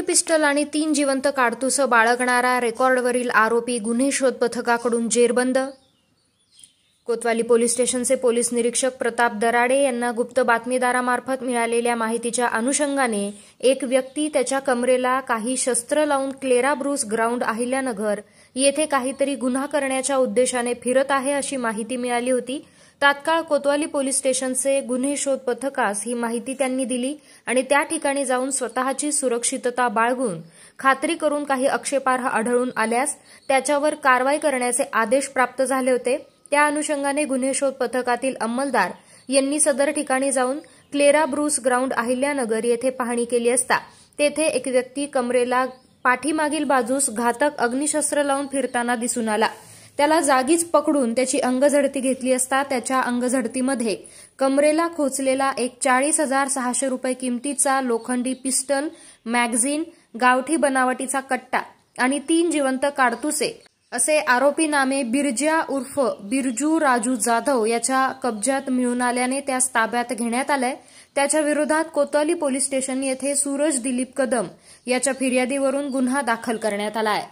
Pistol आणि 3 जिवंत काडतुस बाळगणारा रेकॉर्डवरील आरोपी गुन्हे शोध पथकाकडून जेरबंद। कोतवाली पोलीस स्टेशनचे पोलीस निरीक्षक प्रताप दराडे यांना गुप्त बातमीदारामार्फत मिळालेल्या माहितीच्या अनुषंगाने एक व्यक्ती त्याच्या कमरेला काही शस्त्र लावून क्लेरा ब्रूस ग्राउंड अहिल्यानगर येथे काहीतरी गुन्हा करण्याच्या उद्देशाने फिरत आहे अशी माहिती मिळाली होती। तात्काळ कोतवाली पोलीस स्टेशनचे गुन्हे शोध पथकास ही माहिती त्यांनी दिली आणि त्या ठिकाणी जाऊन स्वतःची सुरक्षितता बाळगून खात्री करून काही आक्षेपार्ह आढळून आल्यास त्याच्यावर कारवाई करण्याचे आदेश प्राप्त झाले होते। त्या अनुषंगाने गुन्हे शोध पथकातील अंमलदार यांनी सदर ठिकाणी जाऊन क्लेरा ब्रूस ग्राउंड अहिल्यानगर येथे पाहणी केली असता तेथे एक व्यक्ती कमरेला पाठीमागील बाजूस घातक अग्निशस्त्र लावून फिरताना दिसून आला। त्याला जागीच पकडून त्याची अंगझडती घेतली असता त्याच्या अंगझडतीमध्ये कमरेला खोचलेला एक 40,600 रुपये किमतीचा लोखंडी पिस्टल, मॅगझीन, गावठी बनावटीचा कट्टा आणि 3 जिवंत काडतुसे असे आरोपी नामे बिरजा उर्फ बिरजू राजू जाधव याच्या कब्जात मिळून आल्याने त्यास ताब्यात घेण्यात आले। त्याच्या विरोधात कोतवाली पोलीस स्टेशन येथे सूरज दिलीप कदम याच्या फिर्यादीवरून गुन्हा दाखल करण्यात आला आहे।